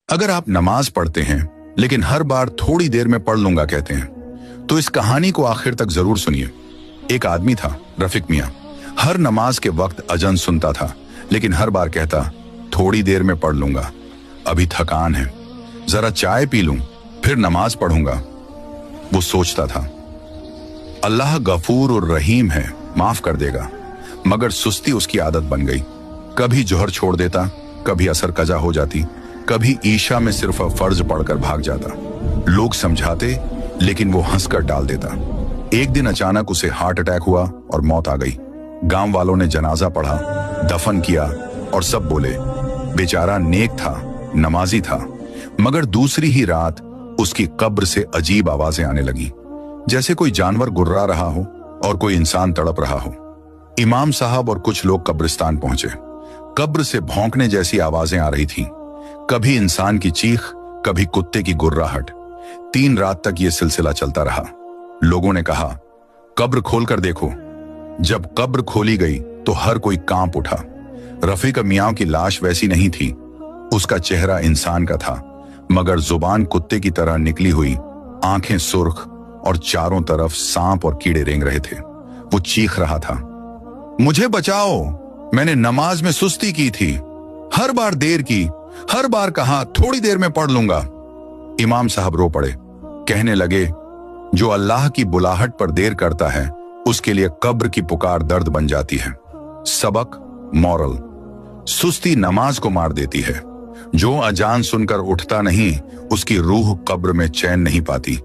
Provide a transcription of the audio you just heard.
अगर आप नमाज पढ़ते हैं लेकिन हर बार थोड़ी देर में पढ़ लूंगा कहते हैं, तो इस कहानी को आखिर तक जरूर सुनिए। एक आदमी था, रफीक मियां। हर नमाज के वक्त अजन सुनता था, लेकिन हर बार कहता, थोड़ी देर में पढ़ लूंगा, अभी थकान है, जरा चाय पी लूं, फिर नमाज पढ़ूंगा। वो सोचता था, अल्लाह गफूर और रहीम है, माफ कर देगा, मगर सुस्ती उसकी आदत बन गई। कभी जोहर छोड़ देता, कभी असर कजा हो जाती, कभी ईशा में सिर्फ फर्ज पढ़कर भाग जाता। लोग समझाते, लेकिन वो हंसकर टाल देता। एक दिन अचानक उसे हार्ट अटैक हुआ और मौत आ गई। गांव वालों ने जनाजा पढ़ा, दफन किया और सब बोले, बेचारा नेक था, नमाजी था। मगर दूसरी ही रात उसकी कब्र से अजीब आवाजें आने लगी, जैसे कोई जानवर गुर्रा रहा हो और कोई इंसान तड़प रहा हो। इमाम साहब और कुछ लोग कब्रिस्तान पहुंचे। कब्र से भौंकने जैसी आवाजें आ रही थीं, कभी इंसान की चीख, कभी कुत्ते की गुर्राहट। 3 रात तक यह सिलसिला चलता रहा। लोगों ने कहा, कब्र खोलकर देखो। जब कब्र खोली गई तो हर कोई कांप उठा। रफीक मियां की लाश वैसी नहीं थी, उसका चेहरा इंसान का था, मगर जुबान कुत्ते की तरह निकली हुई, आंखें सुर्ख और चारों तरफ सांप और कीड़े रेंग रहे थे। वो चीख रहा था, मुझे बचाओ, मैंने नमाज में सुस्ती की थी, हर बार देर की, हर बार कहा थोड़ी देर में पढ़ लूंगा। इमाम साहब रो पड़े, कहने लगे, जो अल्लाह की बुलाहट पर देर करता है, उसके लिए कब्र की पुकार दर्द बन जाती है। सबक, मॉरल, सुस्ती नमाज को मार देती है। जो अजान सुनकर उठता नहीं, उसकी रूह कब्र में चैन नहीं पाती।